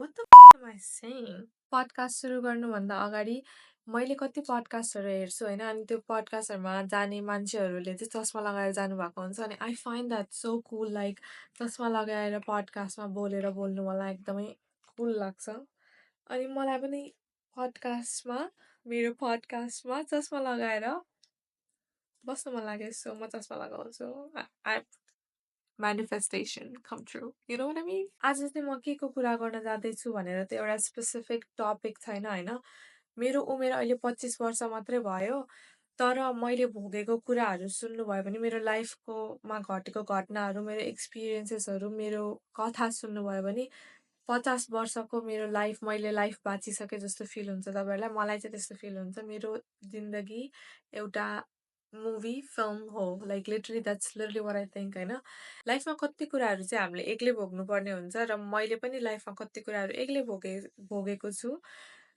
What the am I saying? Podcast सुरु गर्नुभन्दा अगाडि मैले कति पडकास्टहरू हेर्छु होइन अनि त्यो पडकास्टहरूमा जाने मान्छेहरूले चाहिँ चस्मा लगाएर जानुभएको हुन्छ अनि I find that so cool like चस्मा लगाएर पडकास्टमा बोल्नु मलाई एकदमै कुल लाग्छ अनि मलाई पनि मेरो पडकास्टमा चस्मा लगाएर बस्नु मन लाग्यो सो म चस्मा लगाउँछु I manifestation come true. You know what I mean? आज चाहिँ म के को कुरा गर्न जाँदैछु भनेर त एउटा स्पेसिफिक टपिक छैन होइन मेरो उमेर अहिले 25 वर्ष मात्रै भयो तर मैले भोगेको कुराहरू सुन्नुभयो भने मेरो लाइफकोमा घटेको घटनाहरू मेरो एक्सपिरियन्सेसहरू मेरो कथा सुन्नुभयो भने 50 वर्षको मेरो मैले लाइफ बाँचिसके जस्तो फिल हुन्छ तपाईँहरूलाई मलाई चाहिँ त्यस्तो फिल हुन्छ मेरो जिन्दगी एउटा मुभी फिल्म हो like literally that's literally what I think होइन लाइफमा कति कुराहरू चाहिँ हामीले एक्लै भोग्नुपर्ने हुन्छ र मैले पनि लाइफमा कति कुराहरू एक्लै भोगेको छु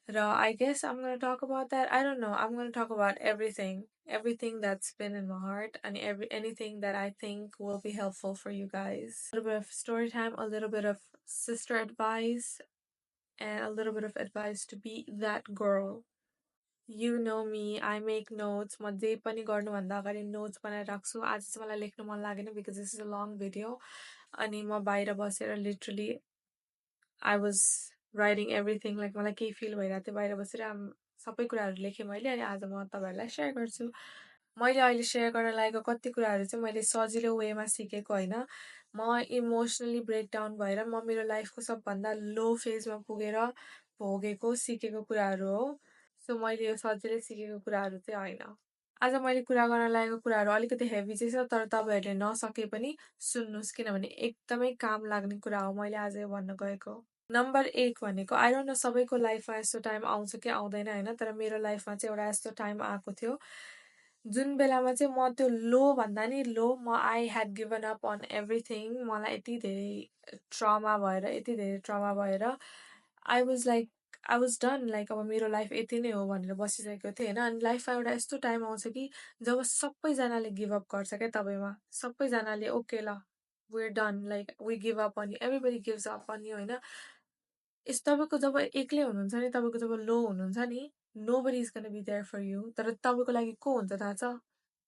र I guess I'm gonna talk about that I don't know I'm gonna talk about everything that's been in my heart and anything that I think will be helpful for you guys. A little bit of story time, a little bit of sister advice, and a little bit of advice to be that girl. You know me, I make notes. म जे पनि गर्नुभन्दा अगाडि notes बनाएर राख्छु आज चाहिँ मलाई लेख्नु मन लागेन because this is a long video अनि म बाहिर बसेर literally I was writing everything like मलाई केही फिल भइरहेको थियो बाहिर बसेर सबै कुराहरू लेखेँ मैले अनि आज म तपाईँहरूलाई सेयर गर्छु मैले अहिले सेयर गर्न लागेको कति कुराहरू चाहिँ मैले सजिलो वेमा सिकेको होइन म इमोसनली ब्रेकडाउन भएर म मेरो लाइफको सबभन्दा लो फेजमा पुगेर भोगेको सिकेको कुराहरू हो सो मैले यो सजिलै सिकेको कुराहरू चाहिँ होइन आज मैले कुरा गर्न लागेको कुराहरू अलिकति हेभी चाहिँ छ तर तपाईँहरूले नसके पनि सुन्नुहोस् किनभने एकदमै काम लाग्ने कुरा हो मैले आज यो भन्न गएको नम्बर 1 भनेको आई डोन्ट नो सबैको लाइफमा यस्तो टाइम आउँछ कि आउँदैन होइन तर मेरो लाइफमा चाहिँ एउटा यस्तो टाइम आएको थियो जुन बेलामा चाहिँ म त्यो लो भन्दा नि लो म I had given up on everything मलाई यति धेरै ट्रमा भएर I was like I was done like अब मेरो लाइफ यति नै हो भनेर बसिसकेको थिएँ होइन अनि लाइफमा एउटा यस्तो टाइम आउँछ कि जब सबैजनाले गिभअप गर्छ क्या तपाईँमा सबैजनाले ओके ल we're done like we give up on you everybody gives up on you होइन तपाईँको जब एक्लै हुनुहुन्छ नि तपाईँको जब लो हुनुहुन्छ नि nobody is gonna be there for you तर तपाईँको लागि को हुन्छ थाहा छ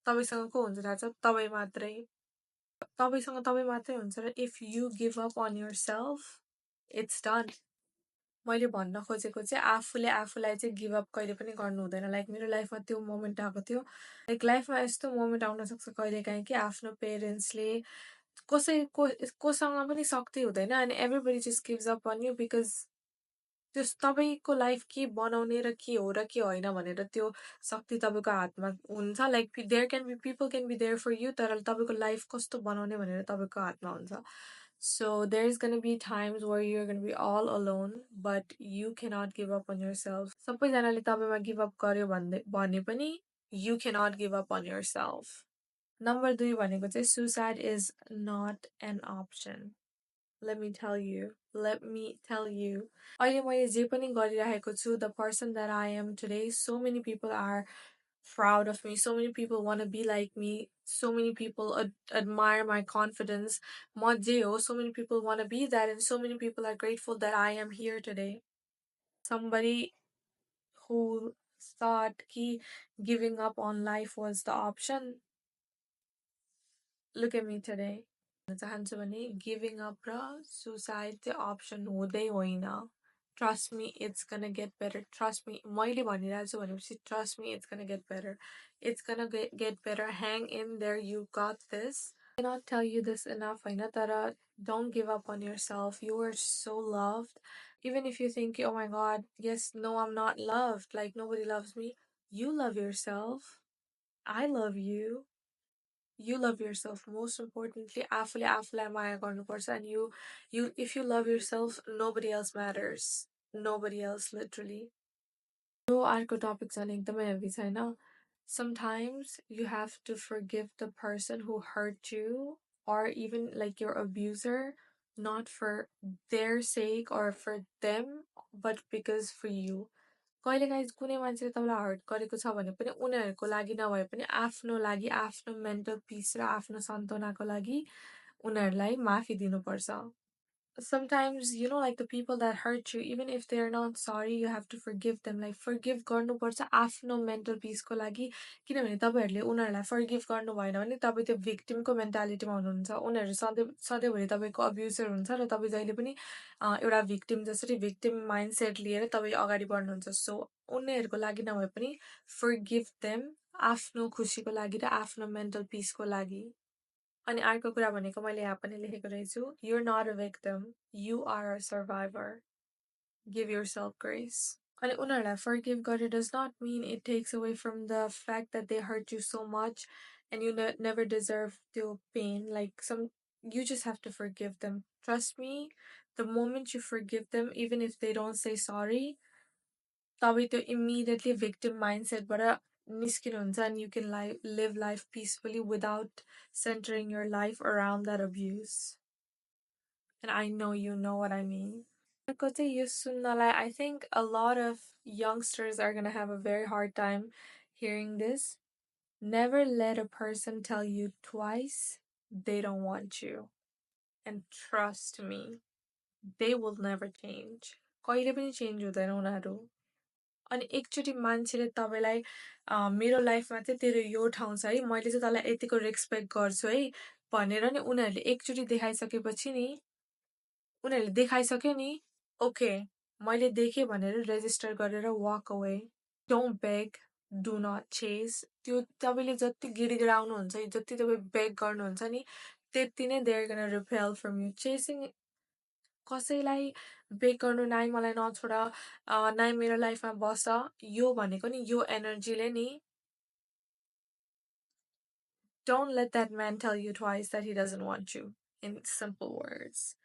तपाईँसँग को हुन्छ थाहा छ तपाईँ मात्रै तपाईँसँग तपाईँ मात्रै हुन्छ र if you give up on yourself it's done मैले भन्न खोजेको चाहिँ आफूले आफूलाई चाहिँ गिभ अप कहिले पनि गर्नु हुँदैन लाइक मेरो लाइफमा त्यो मोमेन्ट आएको थियो लाइक लाइफमा यस्तो मोमेन्ट आउन सक्छ कहिलेकाहीँ कि आफ्नो पेरेन्ट्सले कोसँग पनि शक्ति हुँदैन अनि everybody just gives up on you because त्यो तपाईँको लाइफ के बनाउने र के हो र के होइन भनेर त्यो शक्ति तपाईँको हातमा हुन्छ like there can be people can be there for you तर तपाईँको लाइफ कस्तो बनाउने भनेर तपाईँको हातमा हुन्छ So there's gonna be times where you're gonna be all alone, but you cannot give up on yourself. सबैजनाले तपाईँमा गिभ अप गर्यो भने पनि you cannot give up on yourself. Number 2 भनेको चाहिँ suicide is not an option. Let me tell you. अहिले मैले जे पनि गरिरहेको छु the person that I am today, so many people are proud of me. So many people want to be like me. So many people admire my confidence. So many people want to be that, and so many people are grateful that I am here today. Somebody who thought giving up on life was the option. Look at me today. Giving up suicide the option हुँदै होइन. Trust me, it's gonna get better. Trust me. मैले भनिरहेको छु भनेपछि trust me, it's gonna get better. It's gonna get better. Hang in there. You got this. I cannot tell you this enough. होइन तर don't give up on yourself. You are so loved. Even if you think, oh my god, yes, no, I'm not loved. Like nobody loves me. You love yourself. I love you. You love yourself. Most importantly, आफूले आफूलाई माया गर्नुपर्छ and you if you love yourself, nobody else matters. Nobody else, literally. यो अर्को topic चाहिँ एकदमै heavy छ हैन. Sometimes you have to forgive the person who hurt you or even like your abuser, not for their sake or for them, but because for you. कहिलेकाहीँ कुनै मान्छेले तपाईँलाई हर्ट गरेको छ भने पनि उनीहरूको लागि नभए पनि आफ्नो लागि आफ्नो मेन्टल पिस र आफ्नो सन्तुनाको लागि उनीहरूलाई माफी दिनुपर्छ sometimes, like the people that hurt you, even if they're not sorry, you have to forgive them. Like forgive गर्नुपर्छ आफ्नो मेन्टल पिसको लागि। किनभने तपाईँहरूले उनीहरूलाई फर्गिभ गर्नु भएन भने तपाईँ त्यो भिक्टिमको मेन्टालिटीमा हुनुहुन्छ। उनीहरू सधैँभरि तपाईँको अब्युजर हुन्छ र तपाईँ जहिले पनि एउटा भिक्टिम जसरी भिक्टिम माइन्डसेट लिएर तपाईँ अगाडि बढ्नुहुन्छ। सो उनीहरूको लागि नभए पनि फर्गिभ देम, आफ्नो खुसीको लागि र आफ्नो मेन्टल पिसको लागि। अनि अर्को कुरा भनेको मैले यहाँ पनि लेखेको रहेछु, you're not a victim, you are a survivor. Give yourself grace. अनि उनीहरूलाई forgive गरे does not mean it takes away from the fact that they hurt you so much and you never deserve the pain. Like you just have to forgive them. Trust me, the moment you forgive them, even if they don't say sorry, तपाईँ त्यो immediately victim mindsetबाट निस्किनुहुन्छ and you can live life peacefully without centering your life around that abuse. And I know you know what I mean. अर्को चाहिँ यो सुन्नलाई I think a lot of youngsters are gonna have a very hard time hearing this. Never let a person tell you twice they don't want you. And trust me, they will never change. कहिले पनि change हुँदैन उनीहरू। अनि एकचोटि मान्छेले तपाईँलाई मेरो लाइफमा चाहिँ तेरो यो ठाउँ छ है, मैले चाहिँ तँलाई यतिको रेस्पेक्ट गर्छु है भनेर नि उनीहरूले एकचोटि देखाइसकेपछि नि उनीहरूले देखाइसक्यो नि, ओके मैले देखेँ भनेर रेजिस्टर गरेर walk away. Don't beg, do not chase. त्यो तपाईँले जति गिडगिडाउनुहुन्छ, जति तपाईँ बेग गर्नुहुन्छ नि त्यति नै they are gonna repel from you. Chasing कसैलाई बेग गर्नु, नाइ मलाई नछोड, नाइ मेरो लाइफमा बस, यो भनेको नि यो एनर्जीले नि don't let that man tell you twice that he doesn't want you. In simple words.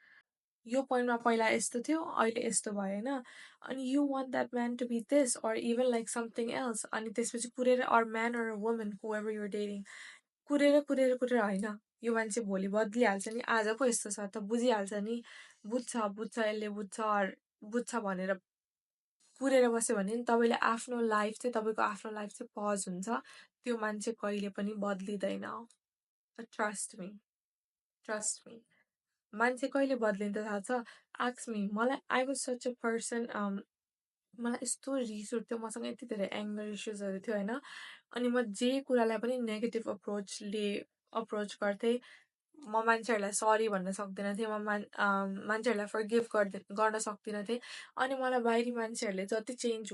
यो पोइन्टमा पहिला यस्तो थियो, अहिले यस्तो भयो होइन, अनि you want that man to be this or even like something else, अनि त्यसपछि कुरेर or man or a woman whoever you're dating कुरेर होइन, यो मान्छे भोलि बदलिहाल्छ नि, आज पो यस्तो छ त बुझिहाल्छ नि, बुझ्छ यसले बुझ्छ भनेर कुरेर बस्यो भने नि तपाईँले आफ्नो लाइफ चाहिँ तपाईँको आफ्नो लाइफ चाहिँ पज हुन्छ, त्यो मान्छे कहिले पनि बदलिँदैन। ट्रस्ट मी मान्छे कहिले बदलिन्छ थाहा छ? आस्क मी, मलाई I was such a person, मलाई यस्तो रिस उठ्थ्यो, मसँग यति धेरै एङ्गर इस्युजहरू थियो होइन, अनि म जे कुरालाई पनि नेगेटिभ अप्रोच गर्थेँ। म मान्छेहरूलाई सरी भन्न सक्दिनँ थिएँ, म मान्छेहरूलाई फर्गिभ गर्न सक्दिनँ थिएँ। अनि मलाई बाहिरी मान्छेहरूले जति चेन्ज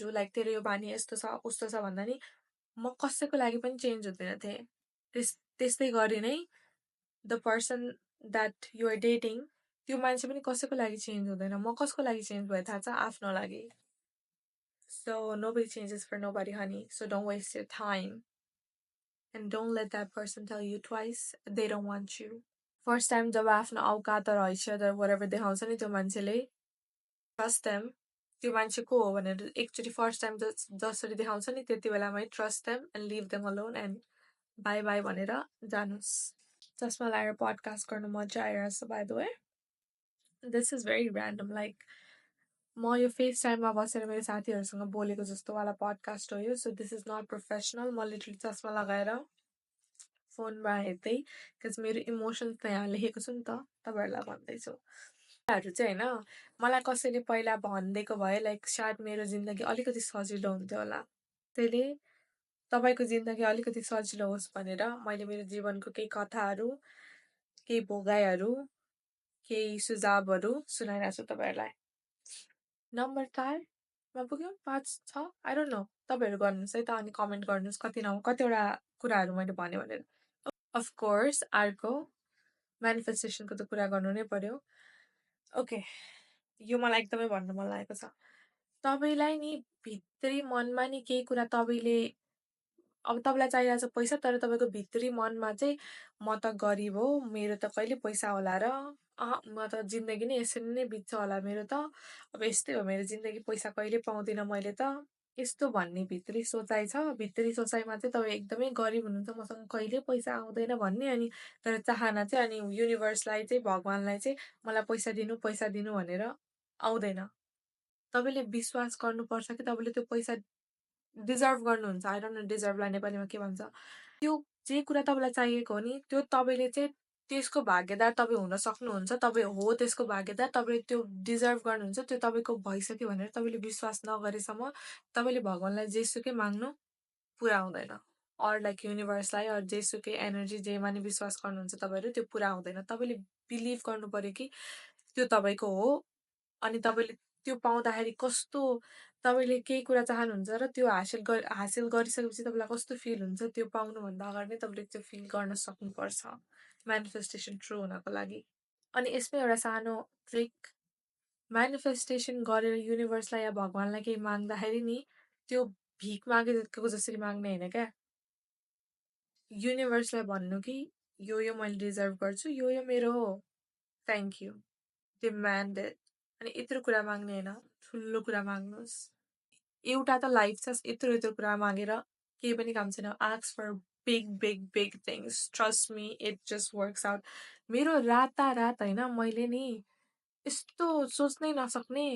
हो लाइक तेरो यो बानी यस्तो छ उस्तो छ भन्दा नि म कसैको लागि पनि चेन्ज हुँदैन थिएँ। त्यस्तै गरी नै the person that you are dating, त्यो मान्छे पनि कसैको लागि चेन्ज हुँदैन। म कसको लागि चेन्ज भयो थाहा छ? आफ्नो लागि। So nobody changes for nobody, honey. So don't waste your time. And don't let that person tell you twice they don't want you. First time जब आफ्नो औकात र हैसियत whatever देखाउँछ नि त्यो मान्छेले, ट्रस्ट देम। त्यो मान्छे को हो भनेर एकचोटि फर्स्ट टाइम जसरी देखाउँछ नि त्यति बेलामै trust them and leave them alone and bye bye भनेर जानुहोस्। चस्मा लगाएर पडकास्ट गर्नु मजा आइरहेछ by the way. This is very random, like म यो फेस टाइममा बसेर मेरो साथीहरूसँग बोलेको जस्तो वाला पडकास्ट हो यो। So this is not professional. म लिटरली चस्मा लगाएर फोनमा हेर्दै, बिकज मेरो इमोसन्स त यहाँ लेखेको छु नि त, तपाईँहरूलाई भन्दैछु। चाहिँ होइन, मलाई कसैले पहिला भनिदिएको भए लाइक सायद मेरो जिन्दगी अलिकति सजिलो हुन्थ्यो होला। त्यसले तपाईँको जिन्दगी अलिकति सजिलो होस् भनेर मैले मेरो जीवनको केही कथाहरू, केही भोगाइहरू, केही सुझावहरू सुनाइरहेको छु तपाईँहरूलाई। नम्बर 4मा पुग्यो, 5, 6, आई डोन्ट नो। तपाईँहरू गर्नुहोस् है त, अनि कमेन्ट गर्नुहोस् कतिवटा कुराहरू मैले भने भनेर। अफकोर्स अर्को म्यानिफेस्टेसनको त कुरा गर्नु नै पर्यो। ओके, यो मलाई एकदमै भन्न मन लागेको छ। तपाईँलाई नि भित्री मनमा नि केही कुरा तपाईँले, अब तपाईँलाई चाहिरहेको छ पैसा, तर तपाईँको भित्री मनमा चाहिँ म त गरिब हो, मेरो त कहिले पैसा होला र, म त जिन्दगी नै यसरी नै बित्छ होला मेरो त, अब यस्तै हो मेरो जिन्दगी, पैसा कहिले पाउँदिनँ मैले त, यस्तो भन्ने भित्री सोचाइ छ। भित्री सोचाइमा चाहिँ तपाईँ एकदमै गरिब हुनुहुन्छ, मसँग कहिले पैसा आउँदैन भन्ने, अनि तर चाहना चाहिँ, अनि युनिभर्सलाई चाहिँ, भगवान्लाई चाहिँ मलाई पैसा दिनु भनेर आउँदैन। तपाईँले विश्वास गर्नुपर्छ कि तपाईँले त्यो पैसा डिजर्भ गर्नुहुन्छ। आई डोन्ट नो डिजर्भलाई नेपालीमा के भन्छ। त्यो जे कुरा तपाईँलाई चाहिएको हो नि त्यो तपाईँले चाहिँ त्यसको भागीदार तपाईँ हुन सक्नुहुन्छ, तपाईँ हो त्यसको भागीदार, तपाईँ त्यो डिजर्भ गर्नुहुन्छ, त्यो तपाईँको भइसक्यो भनेर तपाईँले विश्वास नगरेसम्म तपाईँले भगवानलाई जेसुकै माग्नु पुरा हुँदैन। अर लाइक युनिभर्सलाई अर जेसुकै एनर्जी जेमा नि विश्वास गर्नुहुन्छ तपाईँहरू त्यो पुरा हुँदैन। तपाईँले बिलिभ गर्नु पर्यो कि त्यो तपाईँको हो अनि तपाईँले त्यो पाउँदाखेरि कस्तो तपाईँले केही कुरा चाहनुहुन्छ र त्यो हासिल गरिसकेपछि तपाईँलाई कस्तो फिल हुन्छ त्यो पाउनुभन्दा अगाडि नै तपाईँले त्यो फिल गर्न सक्नुपर्छ म्यानिफेस्टेसन ट्रु हुनको लागि। अनि यसमै एउटा सानो ट्रिक, म्यानिफेस्टेसन गरेर युनिभर्सलाई या भगवानलाई केही माग्दाखेरि नि त्यो भिख मागेको जसरी माग्ने होइन क्या, युनिभर्सलाई भन्नु कि यो मैले डिजर्भ गर्छु, यो मेरो हो, थ्याङ्क यू, डिमान्डेड। अनि यत्रो कुरा माग्ने होइन, ठुलो कुरा माग्नुहोस्। एउटा त लाइफ छ, यत्रो यत्रो कुरा मागेर केही पनि काम छैन। Ask for big big big things, trust me it just works out. मेरो रातारात होइन, मैले नि यस्तो सोच्नै नसक्ने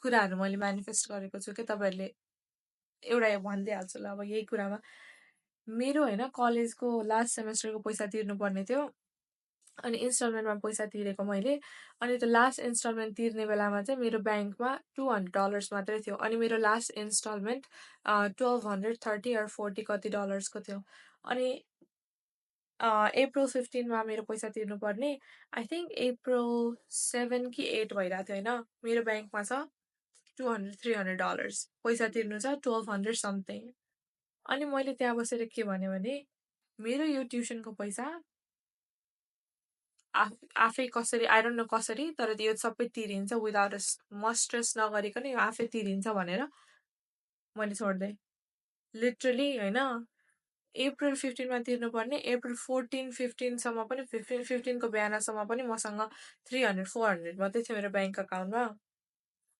कुराहरू मैले म्यानिफेस्ट गरेको छु कि तपाईँहरूले एउटा भनिदिइहाल्छु ल अब यही कुरामा। मेरो होइन कलेजको लास्ट सेमेस्टरको पैसा तिर्नुपर्ने थियो अनि इन्स्टलमेन्टमा पैसा तिरेको मैले। अनि त्यो लास्ट इन्स्टलमेन्ट तिर्ने बेलामा चाहिँ मेरो ब्याङ्कमा $200 मात्रै थियो अनि मेरो लास्ट इन्स्टलमेन्ट 1200 30 or 40 कति डलर्सको थियो। अनि April 15मा मेरो पैसा तिर्नुपर्ने, आई थिङ्क April 7 कि 8 भइरहेको थियो होइन, मेरो ब्याङ्कमा छ $200-300 पैसा तिर्नु छ 1200 समथिङ। अनि मैले त्यहाँ बसेर के भने मेरो यो ट्युसनको पैसा आफै कसरी, आई डोन्ट नो कसरी, तर यो सबै तिरिन्छ विदाउट स्ट्रेस नगरिकन यो आफै तिरिन्छ भनेर मैले छोड्दै। लिटरली होइन, April 15मा तिर्नुपर्ने April 14-15सम्म पनि 15-15को बिहानसम्म पनि मसँग 300-400 मात्रै थियो मेरो ब्याङ्क अकाउन्टमा।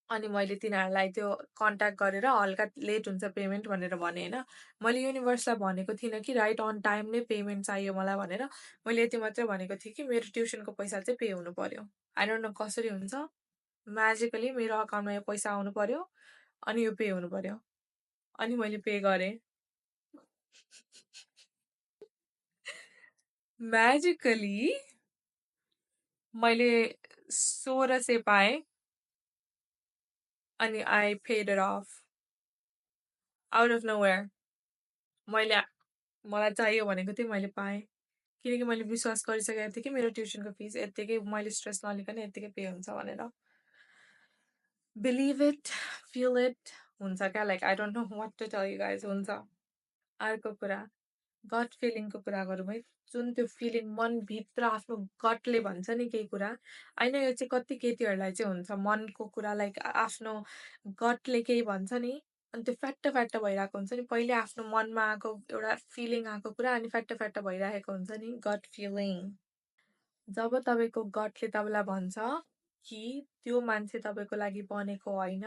अनि मैले तिनीहरूलाई त्यो कन्ट्याक्ट गरेर हल्का लेट हुन्छ पेमेन्ट भनेर भने होइन, मैले युनिभर्सलाई भनेको थिइनँ कि राइट अन टाइम नै पेमेन्ट चाहियो मलाई भनेर। मैले यति मात्रै भनेको थिएँ कि मेरो ट्युसनको पैसा चाहिँ पे हुनु पर्यो। आई डोन्ट नो कसरी हुन्छ, म्याजिकली मेरो अकाउन्टमा यो पैसा आउनु पर्यो अनि यो पे हुनु पर्यो। अनि मैले पे गरेँ म्याजिकली। मैले 1600 पाएँ अनि I paid it off out of nowhere. मलाई चाहियो भनेको थिएँ, मैले पाएँ किनकि मैले विश्वास गरिसकेको थिएँ कि मेरो ट्युसनको फिस यत्तिकै मैले स्ट्रेस नलिकन यत्तिकै पे हुन्छ भनेर। बिलिभ इट, फिल इट हुन्छ क्या, like I don't know what to tell you guys. हुन्छ अर्को कुरा गट फिलिङको कुरा गरौँ है। जुन त्यो फिलिङ मनभित्र आफ्नो गटले भन्छ नि केही कुरा, होइन यो चाहिँ कति केटीहरूलाई चाहिँ हुन्छ मनको कुरा, लाइक आफ्नो गटले केही भन्छ नि अनि त्यो फ्याट्ट फ्याट्ट भइरहेको हुन्छ नि, पहिले आफ्नो मनमा आएको एउटा फिलिङ आएको कुरा अनि फ्याट्ट फ्याट्ट भइरहेको हुन्छ नि, गट फिलिङ। जब तपाईँको गटले तपाईँलाई भन्छ कि त्यो मान्छे तपाईँको लागि बनेको होइन,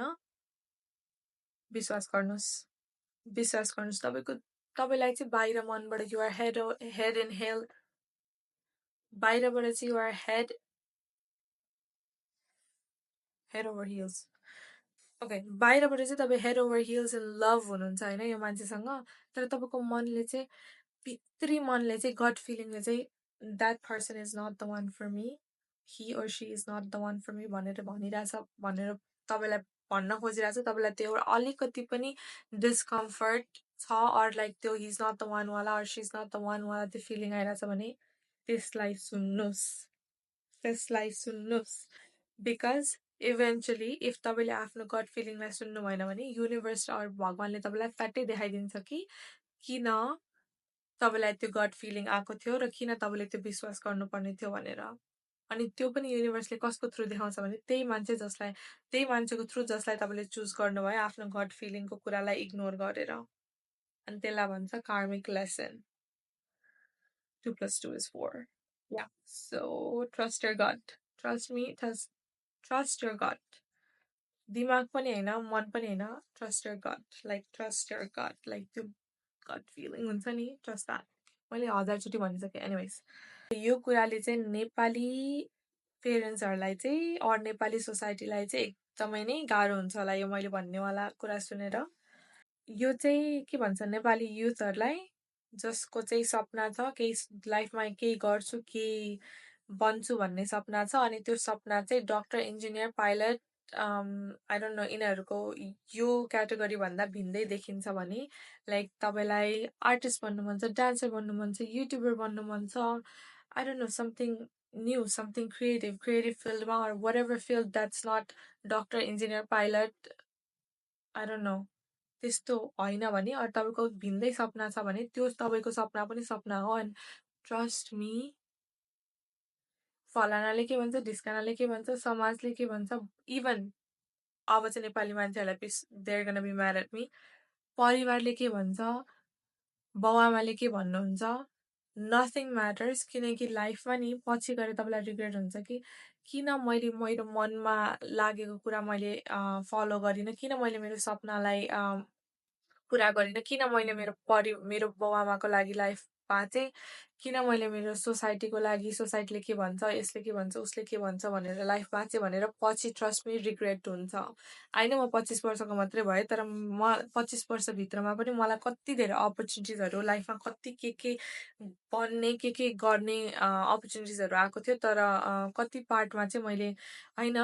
विश्वास गर्नुहोस्, विश्वास गर्नुहोस्। तपाईँलाई चाहिँ बाहिर मनबाट युआर हेड इन हेल, बाहिरबाट चाहिँ you're head over hills, okay, बाहिरबाट चाहिँ तपाईँ head over hills in love हुनुहुन्छ होइन यो मान्छेसँग, तर तपाईँको मनले चाहिँ, भित्री मनले चाहिँ, गट फिलिङले चाहिँ that person is not the one for me, he or she is not the one for me भनेर भनिरहेछ, भनेर तपाईँलाई भन्न खोजिरहेछ। तपाईँलाई त्यो एउटा अलिकति पनि डिस्कम्फर्ट छ अर लाइक त्यो he is not the one वाला or she is not the one वाला त्यो फिलिङ आइरहेछ भने त्यसलाई सुन्नुहोस्, त्यसलाई सुन्नुहोस्। बिकज इभेन्चुली इफ तपाईँले आफ्नो गट फिलिङलाई सुन्नु भएन भने युनिभर्स अर भगवान्ले तपाईँलाई फ्याट्टै देखाइदिन्छ कि किन तपाईँलाई त्यो गट फिलिङ आएको थियो र किन तपाईँले त्यो विश्वास गर्नुपर्ने थियो भनेर। अनि त्यो पनि युनिभर्सले कसको थ्रु देखाउँछ भने त्यही मान्छेको थ्रु जसलाई तपाईँले चुज गर्नुभयो आफ्नो गट फिलिङको कुरालाई इग्नोर गरेर। अनि त्यसलाई भन्छ कार्मिक lesson. 2 + 2 is 4. Yeah. So trust your gut. Trust me. Trust your gut. दिमाग पनि होइन, मन पनि होइन, trust your gut, like trust your gut, like त्यो गट फिलिङ हुन्छ नि, ट्रस्ट द्याट। मैले 1000चोटि भनिसकेँ। एनिवेज, यो कुराले चाहिँ नेपाली पेरेन्ट्सहरूलाई चाहिँ अर नेपाली सोसाइटीलाई चाहिँ एकदमै नै गाह्रो हुन्छ होला यो मैले भन्नेवाला कुरा सुनेर। यो चाहिँ के भन्छ नेपाली युथहरूलाई जसको चाहिँ सपना छ केही लाइफमा केही गर्छु, केही बन्छु भन्ने सपना छ अनि त्यो सपना चाहिँ doctor, engineer, pilot I don't no यिनीहरूको यो क्याटेगोरी भन्दा भिन्दै देखिन्छ भने लाइक तपाईँलाई आर्टिस्ट बन्नु मन छ, डान्सर बन्नु मन छ, युट्युबर बन्नु मन छ, I don't no something new, something creative फिल्डमा or whatever field that's not doctor, engineer, pilot, I don't no त्यस्तो होइन भने अरू तपाईँको भिन्दै सपना छ भने त्यो तपाईँको सपना पनि सपना हो एन्ड ट्रस्ट मी फलानाले के भन्छ, ढिस्कानाले के भन्छ, समाजले के भन्छ, इभन अब चाहिँ नेपाली मान्छेहरूलाई piss they're gonna be mad at me, परिवारले के भन्छ, बाउआमाले के भन्नुहुन्छ, नथिङ म्याटर्स किनकि लाइफमा नि पछि गएर तपाईँलाई रिग्रेट हुन्छ कि किन मैले मेरो मनमा लागेको कुरा मैले फलो गरिनँ, किन मैले मेरो सपनालाई पुरा गरिनँ, किन मैले मेरो बाउआमाको लागि लाइफ बाँचेँ, किन मैले मेरो सोसाइटीको लागि सोसाइटीले के भन्छ, यसले के भन्छ, उसले के भन्छ भनेर लाइफ बाँचेँ भनेर पछि ट्रस्ट मी रिग्रेट हुन्छ। होइन म 25 वर्षको मात्रै भएँ तर म 25 वर्षभित्रमा पनि मलाई कति धेरै अपर्च्युनिटिजहरू लाइफमा कति के बन्ने के गर्ने अपर्च्युनिटिजहरू आएको थियो तर कति पार्टमा चाहिँ मैले होइन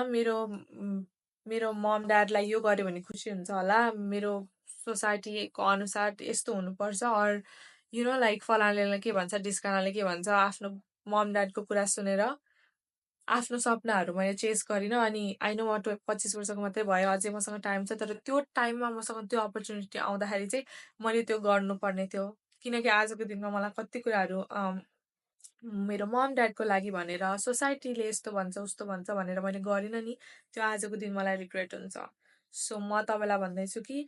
मेरो मम ड्याडलाई यो गर्यो भने खुसी हुन्छ होला, मेरो सोसाइटीको अनुसार यस्तो हुनुपर्छ अर यु नो लाइक फलानाले के भन्छ, ढिस्कानाले के भन्छ, आफ्नो मम ड्याडको कुरा सुनेर आफ्नो सपनाहरू मैले चेस गरिनँ अनि आई नो म 25 वर्षको मात्रै भयो, अझै मसँग टाइम छ तर त्यो टाइममा मसँग त्यो अपर्च्युनिटी आउँदाखेरि चाहिँ मैले त्यो गर्नुपर्ने थियो किनकि आजको दिनमा मलाई कति कुराहरू मेरो मम ड्याडको लागि भनेर सोसाइटीले यस्तो भन्छ उस्तो भन्छ भनेर मैले गरिनँ नि त्यो आजको दिन मलाई रिग्रेट हुन्छ। सो म तपाईँलाई भन्दैछु कि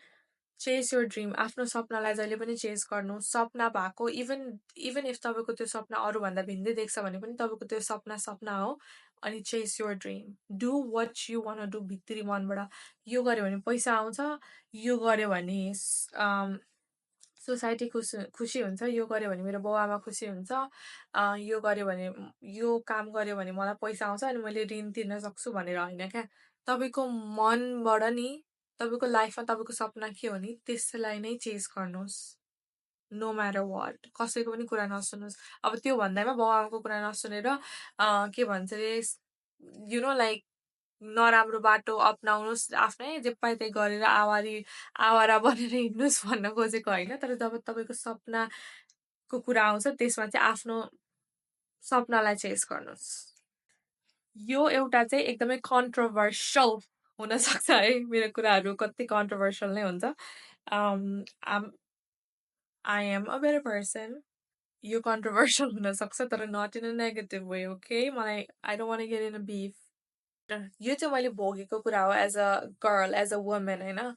चेस योर ड्रिम, आफ्नो सपनालाई जहिले पनि चेस गर्नु, सपना भएको इभन इभन इफ तपाईँको त्यो सपना अरूभन्दा भिन्दै देख्छ भने पनि तपाईँको त्यो सपना सपना हो अनि chase your dream, do what you want do भित्री मनबाट, यो गऱ्यो भने पैसा आउँछ, यो गऱ्यो भने सोसाइटी खुसी हुन्छ, यो गऱ्यो भने मेरो बाउआमा खुसी हुन्छ, यो गऱ्यो भने यो काम गऱ्यो भने मलाई पैसा आउँछ अनि मैले ऋण तिर्न सक्छु भनेर होइन क्या, तपाईँको मनबाट नि तपाईँको लाइफमा तपाईँको सपना के हो नि त्यसलाई नै चेस गर्नुहोस्, नो म्याटर वाट, कसैको पनि कुरा नसुन्नुहोस्। अब त्यो भन्दैमा बाउआमाको कुरा नसुनेर के भन्छ अरे यु नो लाइक नराम्रो बाटो अप्नाउनुहोस्, आफ्नै जे पाए त्यही गरेर आवारा बनेर हिँड्नुहोस् भन्न खोजेको होइन तर जब तपाईँको सपनाको कुरा आउँछ त्यसमा चाहिँ आफ्नो सपनालाई चेस गर्नुहोस्। यो एउटा चाहिँ एकदमै कन्ट्रोभर्सियल हुनसक्छ है, मेरो कुराहरू कति कन्ट्रोभर्सियल नै हुन्छ, I am a better person, यो कन्ट्रोभर्सियल हुनसक्छ तर not in a negative way, okay, मलाई I don't want get in a beef, यो चाहिँ मैले भोगेको कुरा हो as a girl, as a women होइन।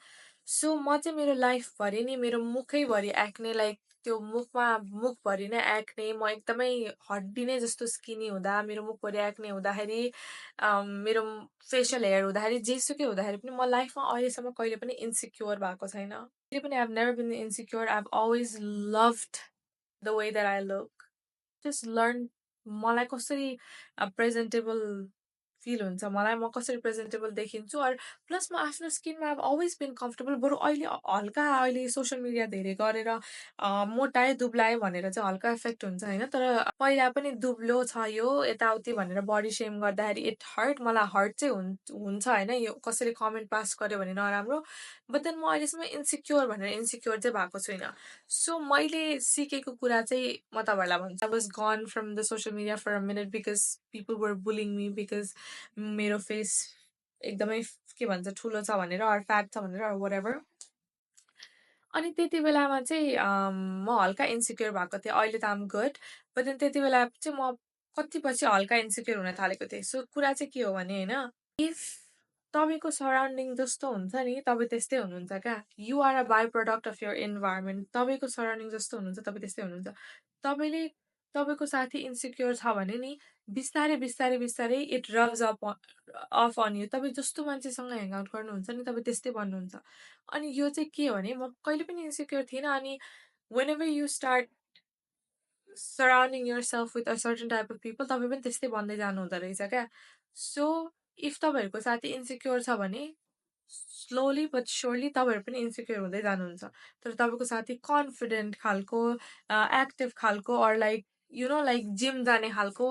सो म चाहिँ मेरो लाइफभरि नै मेरो मुखैभरि एक्ने, लाइक त्यो मुखभरि नै एक्ने, म एकदमै हड्डी नै जस्तो स्किनी हुँदा मेरो मुखभरि एक्ने हुँदाखेरि मेरो फेसियल हेयर हुँदाखेरि जेसुकै हुँदाखेरि पनि म लाइफमा अहिलेसम्म कहिले पनि इन्सिक्योर भएको छैन, कहिले पनि I have never been insecure, I have always loved the way that I look, just learn मलाई कसरी प्रेजेन्टेबल फिल हुन्छ, मलाई म कसरी प्रेजेन्टेबल देखिन्छु अर प्लस म आफ्नो स्किनमा अब अलवेज बिन कम्फर्टेबल, बरु अहिले हल्का अहिले सोसियल मिडिया धेरै गरेर मोटाए दुब्लाए भनेर चाहिँ हल्का इफेक्ट हुन्छ होइन तर पहिला पनि दुब्लो छ यो यताउति भनेर बडी सेम गर्दाखेरि इट हर्ट, मलाई हर्ट चाहिँ हुन्छ होइन, यो कसैले कमेन्ट पास गर्यो भने नराम्रो, बट देन म अहिलेसम्म इन्सिक्योर भनेर इन्सिक्योर चाहिँ भएको छुइनँ। सो मैले सिकेको कुरा चाहिँ म तपाईँहरूलाई भन्छु, I was gone from the social media for a minute because people were bullying me because मेरो फेस एकदमै के भन्छ ठुलो छ भनेर अर फ्याट छ भनेर अर वाट एभर, अनि त्यति बेलामा चाहिँ म हल्का इन्सिक्योर भएको थिएँ, अहिले त आम गुड, बट देन त्यति बेला चाहिँ म कति पछि हल्का इन्सिक्योर हुन थालेको थिएँ। सो कुरा चाहिँ के हो भने होइन, इफ तपाईँको सराउन्डिङ जस्तो हुन्छ नि तपाईँ त्यस्तै हुनुहुन्छ क्या, you are a byproduct of your environment, तपाईँको सराउन्डिङ जस्तो हुनुहुन्छ तपाईँ त्यस्तै हुनुहुन्छ, तपाईँले तपाईँको साथी इन्सिक्योर छ भने नि बिस्तारै बिस्तारै बिस्तारै it rubs off on you, तपाईँ जस्तो मान्छेसँग ह्याङआउट गर्नुहुन्छ नि तपाईँ त्यस्तै बन्नुहुन्छ। अनि यो चाहिँ के हो भने म कहिले पनि इन्सिक्योर थिइनँ अनि whenever you start surrounding yourself with a certain type of people तपाईँ पनि त्यस्तै बन्दै जानु हुँदो रहेछ क्या। सो इफ तपाईँहरूको साथी इन्सिक्योर छ भने स्लोली बट स्योरली तपाईँहरू पनि इन्सिक्योर हुँदै जानुहुन्छ। तर तपाईँको साथी कन्फिडेन्ट खालको, एक्टिभ खालको, अर लाइक लाइक जिम जाने खालको,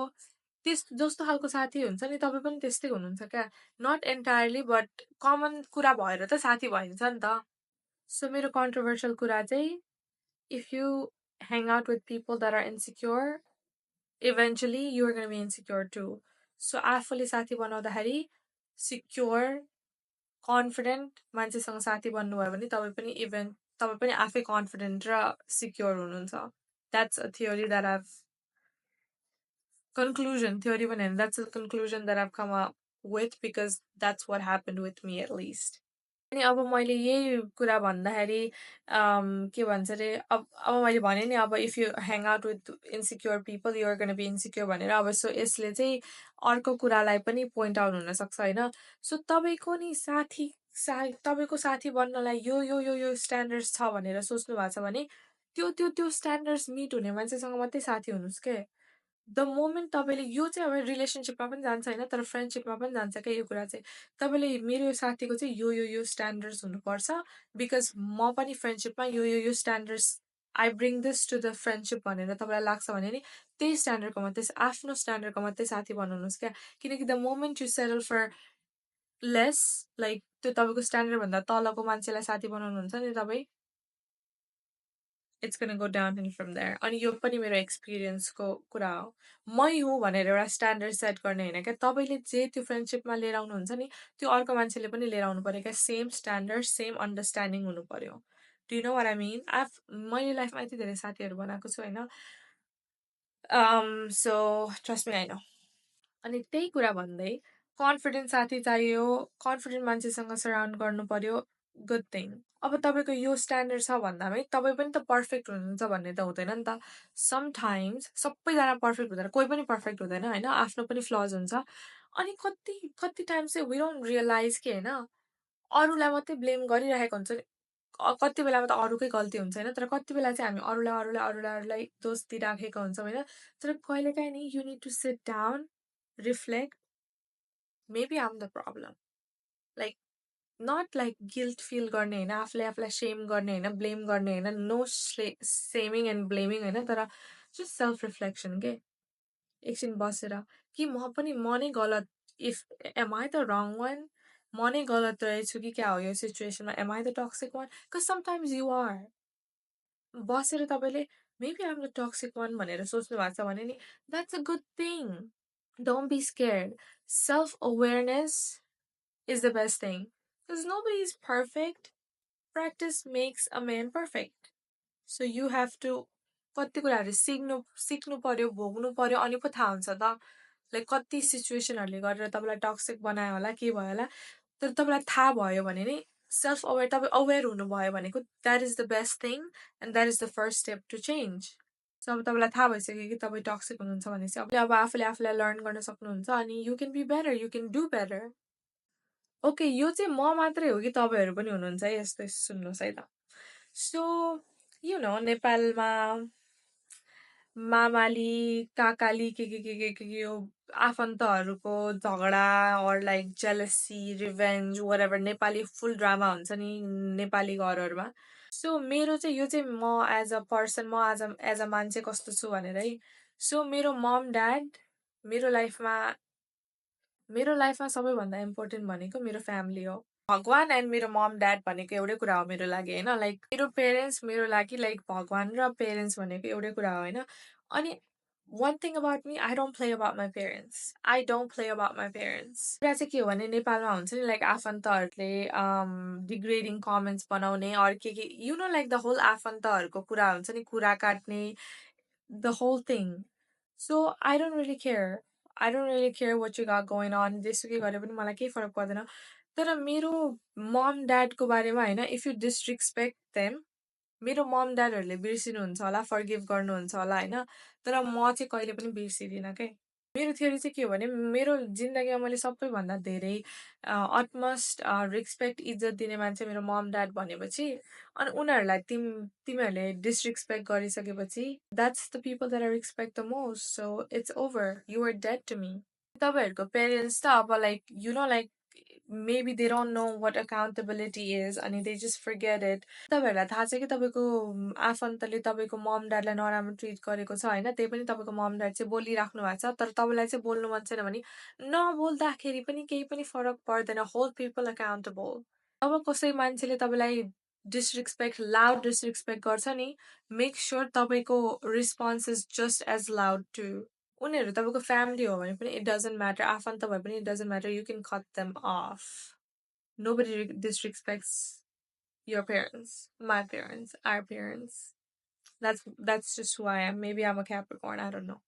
जस्तो खालको साथी हुन्छ नि, तपाईँ पनि त्यस्तै हुनुहुन्छ क्या। नट एन्टायरली बट कमन कुरा भएर त साथी भइन्छ नि त। सो मेरो कन्ट्रोभर्सियल कुरा चाहिँ, if you hang out with people that are insecure, eventually you are gonna be insecure too. So आफूले साथी बनाउँदाखेरि सिक्योर, कन्फिडेन्ट मान्छेसँग साथी बन्नुभयो भने तपाईँ पनि आफै कन्फिडेन्ट र सिक्योर हुनुहुन्छ। That's a theory that आभ conclusion theory पनि हैन, that's a conclusion that I've come up with because that's what happened with me at least. अनि अब मैले यही कुरा भन्दाखेरि के भन्छ अरे, अब मैले भने नि, अब if you hang out with insecure people you are gonna be insecure भनेर, अब सो यसले चाहिँ अर्को कुरालाई पनि पोइन्ट आउट हुनसक्छ होइन। सो तपाईँको नि तपाईँको साथी बन्नलाई यो यो यो यो स्ट्यान्डर्ड्स छ भनेर सोच्नु भएको छ भने त्यो स्ट्यान्डर्ड्स मिट हुने मान्छेसँग मात्रै साथी हुनुहोस् के। द मोमेन्ट तपाईँले यो चाहिँ अब रिलेसनसिपमा पनि जान्छ होइन, तर फ्रेन्डसिपमा पनि जान्छ क्या यो कुरा चाहिँ। तपाईँले मेरो यो साथीको चाहिँ यो स्ट्यान्डर्ड्स हुनुपर्छ, बिकज म पनि फ्रेन्डसिपमा यो standards I bring this to the friendship भनेर तपाईँलाई लाग्छ भने नि त्यही स्ट्यान्डर्डको मात्रै, आफ्नो स्ट्यान्डर्डको मात्रै साथी बनाउनुहोस् क्या। किनकि the moment you settle for less, like त्यो तपाईँको स्ट्यान्डर्डभन्दा तलको मान्छेलाई साथी बनाउनुहुन्छ नि तपाईँ, it's gonna go downhill from there. अनि यो पनि मेरो एक्सपिरियन्सको कुरा हो। मै हुँ भनेर एउटा स्ट्यान्डर्ड सेट गर्ने होइन क्या। तपाईँले जे त्यो फ्रेन्डसिपमा लिएर आउनुहुन्छ नि त्यो अर्को मान्छेले पनि लिएर आउनु पऱ्यो क्या। सेम स्ट्यान्डर्ड, सेम अन्डरस्ट्यान्डिङ हुनु पऱ्यो। Do you know what I mean? मैले लाइफमा यति धेरै साथीहरू बनाएको छु होइन। So trust me, I know. अनि त्यही कुरा भन्दै कन्फिडेन्ट साथी चाहियो, कन्फिडेन्ट मान्छेसँग सराउन्ड गर्नु पर्यो, गुड थिङ। अब तपाईँको यो स्ट्यान्डर्ड छ भन्दामै तपाईँ पनि त पर्फेक्ट हुनुहुन्छ भन्ने त हुँदैन नि त। समटाइम्स सबैजना पर्फेक्ट हुँदैन, कोही पनि पर्फेक्ट हुँदैन होइन, आफ्नो पनि फ्लज हुन्छ। अनि कति कति टाइम चाहिँ वी डोन्ट रियलाइज कि होइन, अरूलाई मात्रै ब्लेम गरिरहेको हुन्छ नि। कति बेलामा त अरूकै गल्ती हुन्छ होइन, तर कति बेला चाहिँ हामी अरूलाई दोष दिइराखेको हुन्छौँ होइन। तर कहिलेकाहीँ नि you need to sit down, reflect, maybe I'm the problem. Like, not like guilt feel गर्ने होइन, आफूलाई सेम गर्ने होइन, ब्लेम गर्ने होइन, नो सेमिङ एन्ड ब्लेमिङ होइन, तर जस्ट सेल्फ रिफ्लेक्सन के। एकछिन बसेर कि म नै गलत, if am I the wrong one, म नै गलत रहेछु कि क्या हो यो सिचुएसनमा, am I the toxic one? Because sometimes you are. बसेर तपाईँले maybe I'm the toxic one भनेर सोच्नु भएको छ भने नि that's a good thing. Don't be scared. Self-awareness is the best thing. Because nobody is perfect. Practice makes a man perfect. So you have to कति कुराहरू सिक्नु पर्यो, भोग्नु पर्यो, अनि पो थाहा हुन्छ त। लाइक कति सिचुएसनहरूले गरेर तपाईँलाई टक्सिक बनायो होला, के भयो होला, तर तपाईँलाई थाहा भयो भने नि सेल्फ अवेर, तपाईँ अवेर हुनुभयो भनेको that is the best thing and that is the first step to change. So अब तपाईँलाई थाहा भइसक्यो कि तपाईँ टक्सिक हुनुहुन्छ भनेपछि अब आफूले आफूलाई लर्न गर्न सक्नुहुन्छ अनि you can be better, you can do better. Okay, यो चाहिँ म मात्रै हो कि तपाईँहरू पनि हुनुहुन्छ है यस्तो? सुन्नुहोस् है त। सो नेपालमा मामाली, काकाली, के यो आफन्तहरूको झगडा or like jealousy, revenge, whatever, Nepali full drama हुन्छ नि नेपाली घरहरूमा। सो मेरो चाहिँ यो चाहिँ म एज अ पर्सन, म एज अ मान्छे कस्तो छु भनेर है। सो मेरो मम ड्याड मेरो लाइफमा सबैभन्दा इम्पोर्टेन्ट भनेको मेरो फ्यामिली हो। भगवान एन्ड मेरो मम ड्याड भनेको एउटै कुरा हो मेरो लागि होइन। लाइक मेरो पेरेन्ट्स मेरो लागि लाइक भगवान र पेरेन्ट्स भनेको एउटै कुरा हो होइन। अनि one thing about me, I don't play about my parents. I don't play about my parents. कुरा चाहिँ के हो भने नेपालमा हुन्छ नि लाइक आफन्तहरूले डिग्रेडिङ कमेन्ट्स बनाउने अरू के you know, like the whole आफन्तहरूको कुरा हुन्छ नि, कुरा काट्ने, the whole thing. So I don't really care what you got going on. जेसुकै गरे पनि मलाई केही फरक पर्दैन। तर मेरो मम ड्याडको बारेमा होइन, इफ यु डिसरिस्पेक्ट देम, मेरो मम ड्याडहरूले बिर्सिनुहुन्छ होला, फर्गिभ गर्नुहुन्छ होला होइन, तर म चाहिँ कहिले पनि बिर्सिदिनँ के। मेरो थ्योरी चाहिँ के हो भने मेरो जिन्दगीमा मैले सबैभन्दा धेरै अटमस्ट रिस्पेक्ट, इज्जत दिने मान्छे मेरो मम ड्याड भनेपछि, अनि उनीहरूलाई तिमीहरूले डिसरिस्पेक्ट गरिसकेपछि that's the people that I respect the most. So it's over, you are dead to me. तपाईँहरूको पेरेन्ट्स त अब like like maybe they don't know what accountability is and they just forget it. तपाईँहरूलाई थाहा छ कि तपाईँको आफन्तले तपाईँको मम ड्याडलाई नराम्रो ट्रिट गरेको छ होइन, त्यही पनि तपाईँको मम ड्याड चाहिँ बोलिराख्नु भएको छ, तर तपाईँलाई चाहिँ बोल्नु मन छैन भने नबोल्दाखेरि पनि केही पनि फरक पर्दैन. Hold people accountable. अब कसै मान्छेले तपाईँलाई लाउड डिसरेस्पेक्ट गर्छ नि, मेक स्योर तपाईँको response is just as loud too. उनीहरू तपाईँको फ्यामिली हो भने पनि इट डजन्ट म्याटर, आफन्त भए पनि it doesn't matter, you can cut them of. Nobody disrespects your parents, my parents, our parents. That's just who I am. Maybe I'm a Capricorn, I don't know.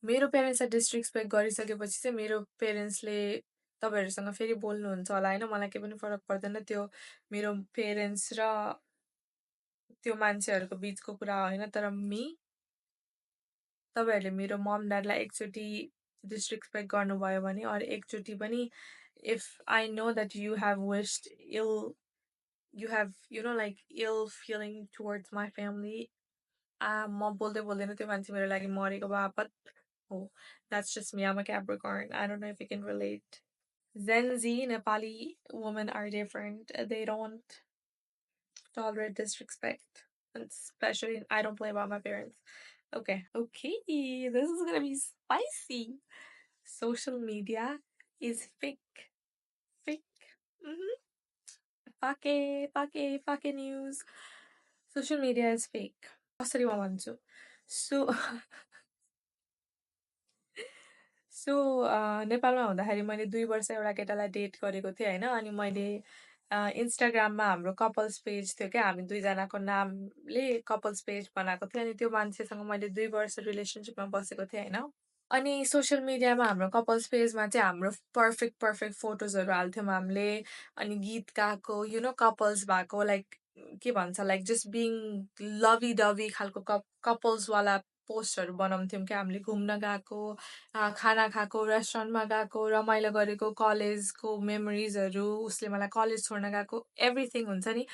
मेरो पेरेन्ट्सलाई disrespect गरिसकेपछि चाहिँ मेरो पेरेन्ट्सले तपाईँहरूसँग फेरि बोल्नुहुन्छ होला होइन, मलाई केही पनि फरक पर्दैन. त्यो मेरो पेरेन्ट्स र त्यो मान्छेहरूको बिचको कुरा होइन. तर तपाईँहरूले मेरो मम ड्याडलाई एकचोटि डिसरेस्पेक्ट गर्नुभयो भने अरू एकचोटि पनि if I know that you have wished ill, you have, like ill feeling towards my family, म बोल्दै बोल्दैन त्यो मान्छे मेरो लागि मरेको बापत हो. That's just me. I'm a Capricorn. I don't know if you can relate. Gen Z Nepali women are different. They don't tolerate disrespect. Especially, I don't play about my parents. Okay, this is gonna be spicy. Social media is fake. Fake news. Social media is fake. कसरी म भन्छु. So नेपालमा हुँदाखेरि मैले 2 वर्ष एउटा केटालाई date गरेको थिएँ होइन. अनि मैले इन्स्टाग्राममा हाम्रो कपल्स पेज थियो क्या, हामी दुईजनाको नामले कपल्स पेज बनाएको थियो. अनि त्यो मान्छेसँग मैले 2 वर्ष रिलेसनसिपमा बसेको थिएँ होइन. अनि सोसियल मिडियामा हाम्रो कपल्स पेजमा चाहिँ हाम्रो पर्फेक्ट फोटोजहरू हाल्थ्यौँ हामीले. अनि गीत गाएको, कपल्स भएको, लाइक के भन्छ, लाइक जस्ट बिङ लभी डभी खालको कपल्सवाला पोस्टहरू बनाउँथ्यौँ क्या हामीले. घुम्न गएको, खाना खाएको, रेस्टुरेन्टमा गएको, रमाइलो गरेको, कलेजको मेमोरिजहरू, उसले मलाई कलेज छोड्न गएको, एभ्रिथिङ हुन्छ नि.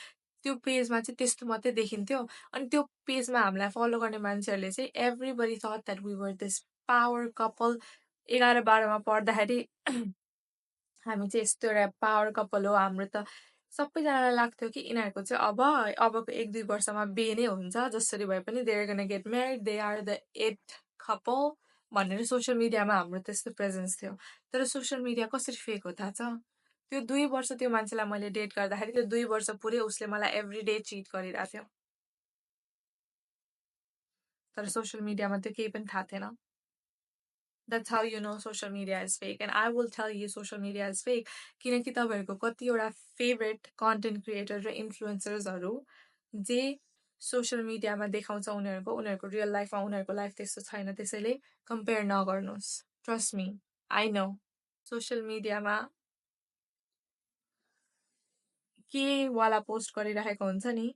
त्यो पेजमा चाहिँ त्यस्तो मात्रै देखिन्थ्यो. अनि त्यो पेजमा हामीलाई फलो गर्ने मान्छेहरूले चाहिँ everybody thought that we were this power couple. 11-12मा पढ्दाखेरि हामी चाहिँ यस्तो एउटा पावर कपल हो. हाम्रो त सबैजनालाई लाग्थ्यो कि यिनीहरूको चाहिँ अबको 1-2 वर्षमा बिहे नै हुन्छ, जसरी भए पनि they are gonna get married, they are the it couple भनेर सोसियल मिडियामा हाम्रो त्यस्तो प्रेजेन्स थियो. तर सोसियल मिडिया कसरी फेक हो थाहा छ? त्यो 2 वर्ष त्यो मान्छेलाई मैले डेट गर्दाखेरि त्यो 2 वर्ष पुरै उसले मलाई एभ्री डे चिट गरिरहेको थियो. तर सोसियल मिडियामा त्यो केही पनि थाहा थिएन. That's how you know social media is fake. And I will tell you social media is fake. किनकि तपाईँहरूको कतिवटा फेभरेट कन्टेन्ट क्रिएटर र इन्फ्लुएन्सर्सहरू जे सोसियल मिडियामा देखाउँछ उनीहरूको रियल लाइफमा उनीहरूको लाइफ त्यस्तो छैन. त्यसैले कम्पेयर नगर्नुहोस्. Trust me, I no. Social मिडियामा के वाला पोस्ट गरिरहेको हुन्छ नि,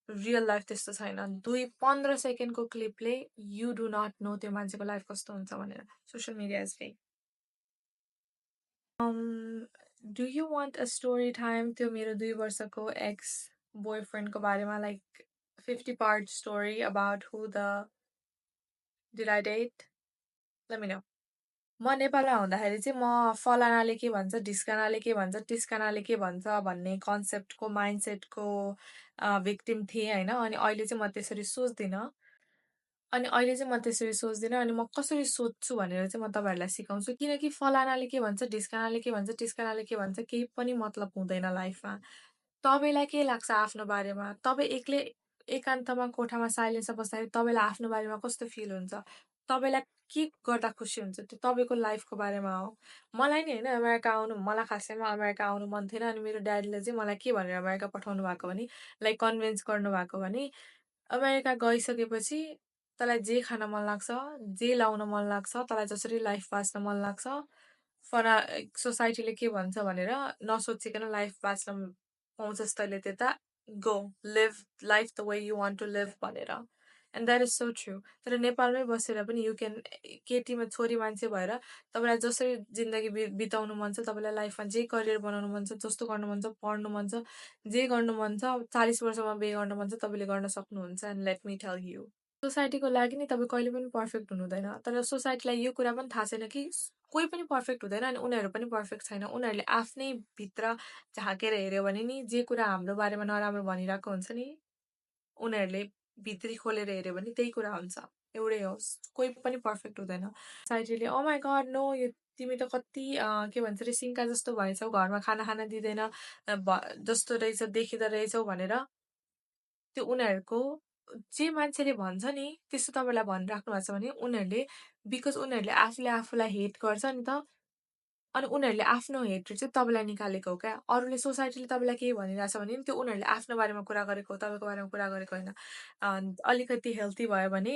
रियल लाइफ त्यस्तो छैन. 15 सेकेन्डको क्लिपले यु डु नट नो त्यो मान्छेको लाइफ कस्तो हुन्छ भनेर. Social media is fake. Do you want a story time त्यो मेरो 2 वर्षको एक्स बोयफ्रेन्डको बारेमा, like 50-part story about who did I date? Let me know. म नेपालमा हुँदाखेरि चाहिँ म फलानाले के भन्छ, ढिस्कानाले के भन्छ, टिस्कानाले के भन्छ भन्ने कन्सेप्टको माइन्डसेटको भिक्टिम थिएँ होइन. अनि अहिले चाहिँ म त्यसरी सोच्दिनँ. अनि म कसरी सोध्छु भनेर चाहिँ म तपाईँहरूलाई सिकाउँछु. किनकि फलानाले के भन्छ, ढिस्कानाले के भन्छ, टिस्कानाले के भन्छ केही पनि मतलब हुँदैन लाइफमा. तपाईँलाई के लाग्छ आफ्नो बारेमा? तपाईँ एक्लै एकान्तमा कोठामा साइलेन्समा बस्दाखेरि तपाईँलाई आफ्नो बारेमा कस्तो फिल हुन्छ? तपाईँलाई के गर्दा खुसी हुन्छ? त्यो तपाईँको लाइफको बारेमा हो. मलाई नि होइन मलाई खासैमा अमेरिका आउनु मन थिएन. अनि मेरो ड्याडीले चाहिँ मलाई के भनेर अमेरिका पठाउनु भएको भने, लाइक कन्भिन्स गर्नुभएको भने, अमेरिका गइसकेपछि तँलाई जे खान मन लाग्छ, जे लाउन मन लाग्छ, तँलाई जसरी लाइफ बाँच्न मन लाग्छ, सोसाइटीले के भन्छ भनेर नसोचिकन लाइफ बाँच्न पाउँछस् तैँले त्यता, go live life the way you want to live भनेर. And that is so true. तर नेपालमै बसेर पनि यु क्यान, केटीमा छोरी मान्छे भएर तपाईँलाई जसरी जिन्दगी बिताउनु मन छ, तपाईँलाई लाइफमा जे करियर बनाउनु मन छ, जस्तो गर्नु मन छ, पढ्नु मन छ, जे गर्नु मन छ, 40 वर्षमा बिहे गर्नु मन छ, तपाईँले गर्न सक्नुहुन्छ. And let me tell you, सोसाइटीको लागि नि तपाईँ कहिले पनि पर्फेक्ट हुनु हुँदैन। तर सोसाइटीलाई यो कुरा पनि थाहा छैन कि कोही पनि पर्फेक्ट हुँदैन अनि उनीहरू पनि पर्फेक्ट छैन। उनीहरूले आफ्नै भित्र झाँकेर हेऱ्यो भने नि जे कुरा हाम्रो बारेमा नराम्रो भनिरहेको हुन्छ नि, उनीहरूले भित्री खोलेर हेऱ्यो भने त्यही कुरा हुन्छ। एउटै होस्, कोही पनि पर्फेक्ट हुँदैन। सोसाइटीले "ओ माई गड नो, यो तिमी त कति के भन्छ अरे सिङ्का जस्तो भएछौ, घरमा खाना खान दिँदैन जस्तो रहेछ देखिँदो रहेछौ" भनेर त्यो उनीहरूको जे मान्छेले भन्छ नि त्यस्तो तपाईँलाई भनिराख्नु भएको छ भने उनीहरूले बिकज उनीहरूले आफूले आफूलाई हेट गर्छ नि त अनि उनीहरूले आफ्नो हेटहरू चाहिँ तपाईँलाई निकालेको हो क्या। अरूले सोसाइटीले तपाईँलाई केही भनिरहेछ भने नि त्यो उनीहरूले आफ्नो बारेमा कुरा गरेको हो, तपाईँको बारेमा कुरा गरेको होइन। अलिकति हेल्दी भयो भने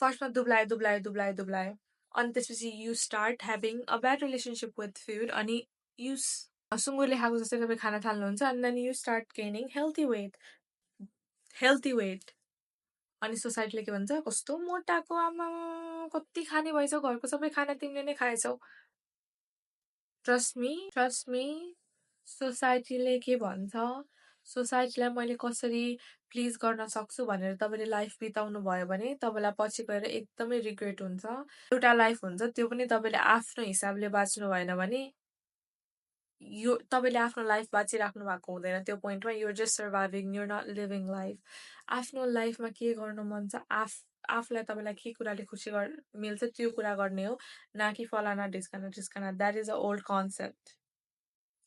फर्स्टमा दुब्लायो दुब्लायो दुब्लायो दुब्लायो अनि त्यसपछि you start having a bad relationship with food अनि यु सुँगुरले खाएको जस्तै तपाईँ खाना थाल्नुहुन्छ अनि then you start gaining healthy weight अनि सोसाइटीले के भन्छ कस्तो मोटाको आमा कति खाने भएछौ घरको सबै खाना तिमीले नै खाएछौ। ट्रस्ट मी सोसाइटीले के भन्छ सोसाइटीलाई मैले कसरी प्लिज गर्न सक्छु भनेर तपाईँले लाइफ बिताउनु भयो भने तपाईँलाई पछि गएर एकदमै रिग्रेट हुन्छ। एउटा लाइफ हुन्छ त्यो पनि तपाईँले आफ्नो हिसाबले बाँच्नु भएन भने यो तपाईँले आफ्नो लाइफ बाँचिराख्नु भएको हुँदैन। त्यो पोइन्टमा you're just surviving, you're not living life. आफ्नो लाइफमा के गर्नु मन छ आफूलाई तपाईँलाई के कुराले खुसी मिल्छ त्यो कुरा गर्ने हो, न कि फलाना ढिस्काना ढिस्काना। That is a old concept.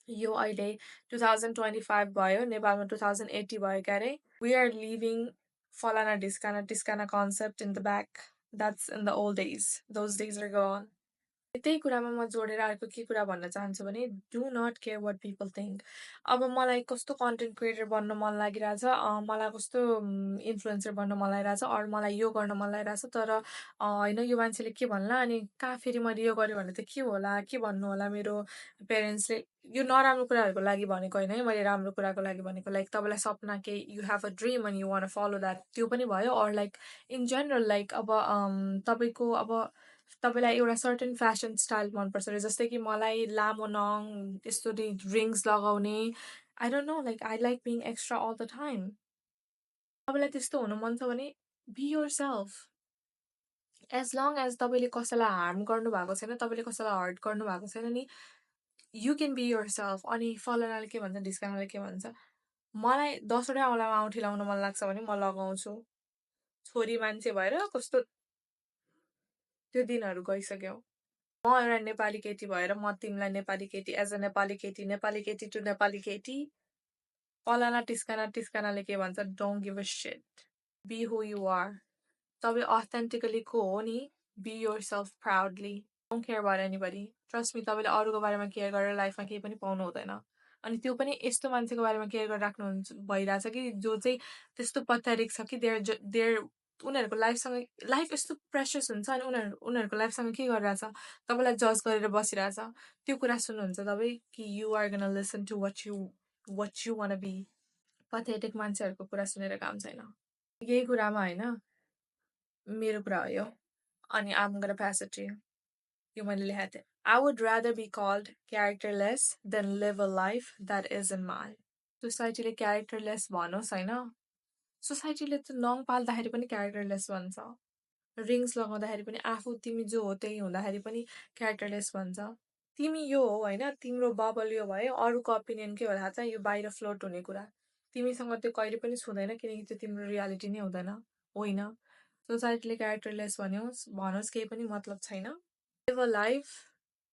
यो अहिले 2025 भयो, नेपालमा 2080 भयो क्यारे। वी आर लिभिङ फलाना ढिस्काना टिस्काना concept in the back. That's in the old days, those days are gone. त्यही कुरामा म जोडेर अर्को के कुरा भन्न चाहन्छु भने do not care what people think. अब मलाई कस्तो कन्टेन्ट क्रिएटर बन्न मन लागिरहेछ, मलाई कस्तो इन्फ्लुएन्सर बन्न मन लागिरहेछ, अरू मलाई यो गर्न मन लागिरहेछ, तर होइन यो मान्छेले के भन्ला अनि कहाँ फेरि मैले यो गरेँ भने त के होला, के भन्नु होला मेरो पेरेन्ट्सले। यो नराम्रो कुराहरूको लागि भनेको होइन है, मैले राम्रो कुराको लागि भनेको। लाइक तपाईँलाई सपना केही you have a dream and you want follow that, त्यो पनि भयो। Or like in general like अब तपाईँको अब तपाईँलाई एउटा सर्टेन फेसन स्टाइल मनपर्छ अरे, जस्तै कि मलाई लामो नङ यस्तो रिङ्स लगाउने, I don't know, like I like being extra all the time. तपाईँलाई त्यस्तो हुनु मन छ भने be yourself. As long as तपाईँले कसैलाई हार्म गर्नु भएको छैन, तपाईँले कसैलाई हर्ट गर्नु भएको छैन नि, you can be yourself. अनि फलानाले के भन्छ ढिस्कानाले के भन्छ, मलाई 10वटै औँलामा औँठी लाउनु मन लाग्छ भने म लगाउँछु। छोरी मान्छे भएर कस्तो त्यो दिनहरू गइसक्यो। म एउटा नेपाली केटी भएर म तिमीलाई नेपाली केटी एज अ नेपाली केटी टु नेपाली केटी फलाना टिस्काना टिस्कानाले के भन्छ don't give a shit. Be who you are. तपाईँ अथेन्टिकली को हो नि, be yourself proudly. Don't care about anybody. Trust me, तपाईँले अरूको बारेमा केयर गरेर लाइफमा केही पनि पाउनु हुँदैन। अनि त्यो पनि यस्तो मान्छेको बारेमा केयर गरेर राख्नु भइरहेछ कि जो चाहिँ त्यस्तो पथारिक छ कि देयर उनीहरूको लाइफ यस्तो प्रेसियस हुन्छ अनि उनीहरूको लाइफसँग के गरिरहेछ तपाईँलाई जज गरेर बसिरहेछ। त्यो कुरा सुन्नुहुन्छ तपाईँ कि you are gonna listen to what you want be. Pathetic मान्छेहरूको कुरा सुनेर काम छैन। यही कुरामा होइन मेरो कुरा हो यो, अनि I'm gonna pass it to you. यो मैले लेखेको थिएँ। I would rather be called characterless than live a life that isn't mine. सोसाइटीले क्यारेक्टरलेस भनोस् होइन, सोसाइटीले त नङ पाल्दाखेरि पनि क्यारेक्टरलेस भन्छ, रिङ्स लगाउँदाखेरि पनि आफू तिमी जो हो त्यही हुँदाखेरि पनि क्यारेक्टरलेस भन्छ। तिमी यो हो होइन, तिम्रो बबल यो भयो, अरूको ओपिनियन के होला चाहिँ यो बाहिर फ्लोट हुने कुरा, तिमीसँग त्यो कहिले पनि छुँदैन किनकि त्यो तिम्रो रियालिटी नै हुँदैन होइन। सोसाइटीले क्यारेक्टरलेस भनोस् केही पनि मतलब छैन। Live a life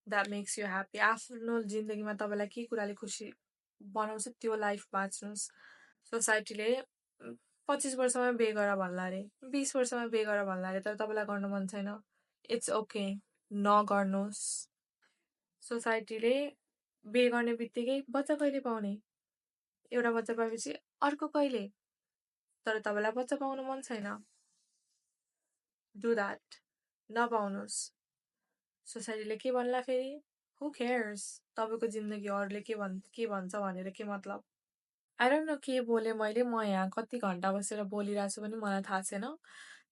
that makes you happy. आफ्नो जिन्दगीमा तपाईँलाई के कुराले खुसी बनाउँछ त्यो लाइफ बाँच्नुहोस्। सोसाइटीले 25 वर्षमा बे गर भन्ला अरे, 20 वर्षमा बे गर भन्ला अरे, तर तपाईँलाई गर्नु मन छैन, इट्स ओके, नगर्नुहोस्। सोसाइटीले बे गर्ने बित्तिकै बच्चा कहिले पाउने, एउटा बच्चा पाएपछि अर्को कहिले, तर तपाईँलाई बच्चा पाउनु मन छैन, डु द्याट, नपाउनुहोस्। सोसाइटीले के भन्ला फेरि हु केयर्स, तपाईँको जिन्दगी अरूले के भन्छ भनेर के मतलब। आई डोन्ट नो के बोलेँ मैले, म यहाँ कति घन्टा बसेर बोलिरहेको छु पनि मलाई थाहा छैन,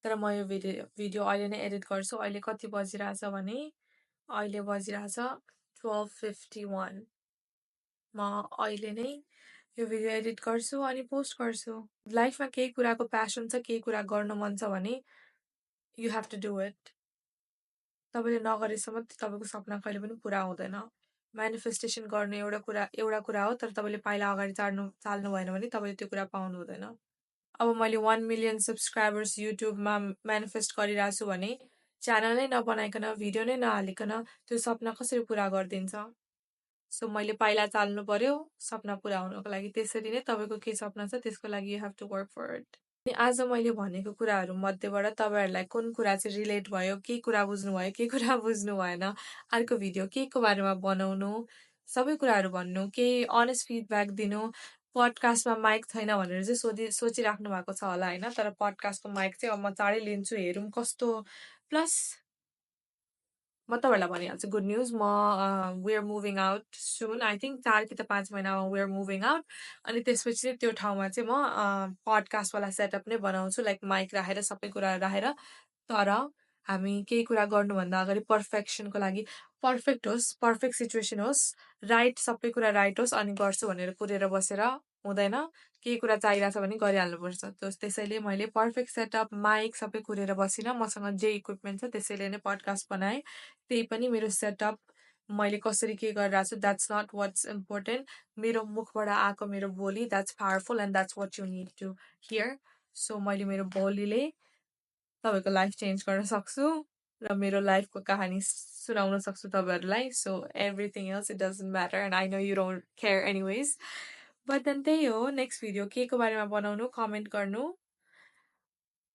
तर म यो भिडियो अहिले नै एडिट गर्छु। अहिले कति बजिरहेछ भने अहिले बजिरहेछ 12:51। म अहिले नै यो भिडियो एडिट गर्छु अनि पोस्ट गर्छु। लाइफमा केही कुराको प्यासन छ, केही कुरा गर्न मन छ भने you have to do it. तपाईँले नगरेसम्म तपाईँको सपना कहिले पनि पुरा हुँदैन। म्यानिफेस्टेसन गर्ने एउटा कुरा हो, तर तपाईँले पाइला अगाडि चाल्नु भएन भने तपाईँले त्यो कुरा पाउनु हुँदैन। अब मैले 1 मिलियन सब्सक्राइबर्स युट्युबमा म्यानिफेस्ट गरिरहेको छु भने च्यानल नै नबनाइकन, भिडियो नै नहालिकन त्यो सपना कसरी पुरा गरिदिन्छ? सो मैले पाइला चाल्नु पर्यो सपना पुरा हुनको लागि। त्यसरी नै तपाईँको के सपना छ त्यसको लागि you have to work for it. अनि आज मैले भनेको कुराहरू मध्येबाट तपाईँहरूलाई कुन कुरा चाहिँ रिलेट भयो, के कुरा बुझ्नुभयो, के कुरा बुझ्नु भएन, अर्को भिडियो के को बारेमा बनाउनु, सबै कुराहरू भन्नु, केही अनेस्ट फिडब्याक दिनु। पडकास्टमा माइक छैन भनेर चाहिँ सोचिराख्नु भएको छ होला होइन, तर पडकास्टको माइक चाहिँ अब म चाँडै लिन्छु, हेरौँ कस्तो। प्लस म तपाईँहरूलाई भनिहाल्छु good news, we are moving out soon. I think 4 कि त 5 महिनामा वी आर मुभिङ आउट। अनि त्यसपछि चाहिँ त्यो ठाउँमा चाहिँ म पडकास्टवाला सेटअप नै बनाउँछु, लाइक माइक राखेर सबै कुरा राखेर। तर हामी केही कुरा गर्नुभन्दा अगाडि पर्फेक्सनको लागि पर्फेक्ट होस्, पर्फेक्ट सिचुएसन होस्, राइट सबै कुरा राइट होस् अनि गर्छु भनेर कुरेर बसेर हुँदैन। केही कुरा चाहिरहेछ भने गरिहाल्नुपर्छ। त्यसैले मैले पर्फेक्ट सेटअप, माइक सबै कुरेर बसिनँ। मसँग जे इक्विपमेन्ट छ त्यसैले नै पडकास्ट बनाएँ। त्यही पनि मेरो सेटअप, मैले कसरी के गरिरहेको छु, द्याट्स नट वाट्स इम्पोर्टेन्ट। मेरो मुखबाट आएको मेरो बोली, that's powerful and that's what you need to hear. So मैले मेरो बोलीले तपाईँको लाइफ चेन्ज गर्न सक्छु र मेरो लाइफको कहानी सुनाउन सक्छु तपाईँहरूलाई। So everything else it doesn't matter and I know you don't care anyways. But then त्यही हो, नेक्स्ट भिडियो के को बारेमा बनाउनु कमेन्ट गर्नु।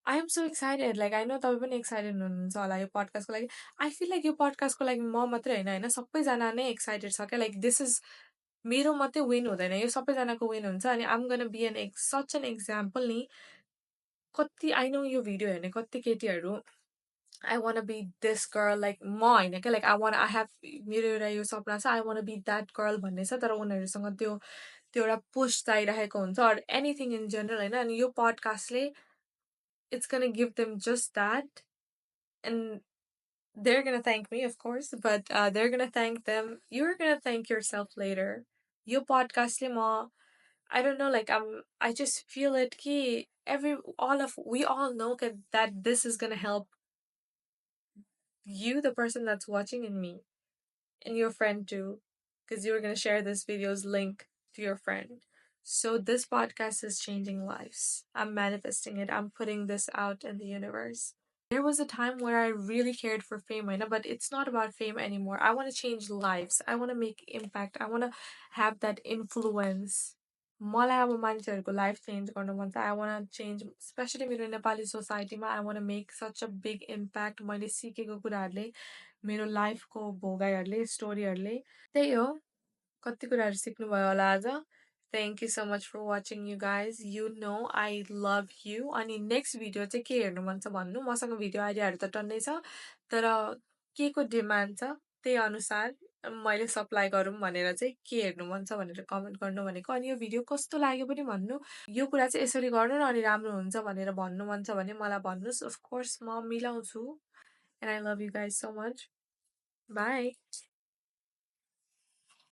I am so excited, like I know तपाईँ पनि एक्साइटेड हुनुहुन्छ होला यो पडकास्टको लागि। आई फिल लाइक यो पडकास्टको लागि म मात्रै होइन, सबैजना नै एक्साइटेड छ क्या। लाइक दिस इज मेरो मात्रै विन हुँदैन, यो सबैजनाको विन हुन्छ। अनि I'm gonna be such an example नि। कति आई नो यो भिडियो हेर्ने कति केटीहरू I want be this girl, like म होइन क्या, लाइक आई हेभ, मेरो एउटा यो सपना छ, I want be that girl भन्ने छ। तर उनीहरूसँग त्यो एउटा पुस्ट चाहिरहेको हुन्छ, अर एनिथिङ इन जेनरल होइन। अनि यो पडकास्टले it's gonna give them just that, and they're gonna thank me, of course, but they're gonna thank them. You're gonna thank yourself later. Your podcast mo, I don't know, like I just feel it ki we all know that this is gonna help you, the person that's watching, and me, and your friend too, because you're gonna share this video's link to your friend. So this podcast is changing lives. I'm manifesting it. I'm putting this out in the universe. There was a time where I really cared for fame, but it's not about fame anymore. I want to change lives. I want to make impact. I want to have that influence. मलाई अब मान्छेहरूको life change गर्नु मन छ। I want change, specially मेरो नेपाली सोसाइटीमा I one make such a big impact. मैले सिकेको कुराहरूले, मेरो लाइफको भोगाइहरूले, स्टोरीहरूले। त्यही हो, कति कुराहरू सिक्नुभयो होला आज। Thank you so much for watching you guys. You know I love you. अनि नेक्स्ट भिडियो चाहिँ के हेर्नु मन छ भन्नु। मसँग भिडियो आइडियाहरू त टन्नै छ, तर के को डिमान्ड छ त्यही अनुसार मैले सप्लाई गरौँ भनेर चाहिँ के हेर्नु मन छ भनेर कमेन्ट गर्नु भनेको। अनि यो भिडियो कस्तो लाग्यो पनि भन्नु। यो कुरा चाहिँ यसरी गर्नु न अनि राम्रो हुन्छ भनेर भन्नु मन छ भने मलाई भन्नुहोस्। अफकोर्स म मिलाउँछु। And I love you guys so much. By.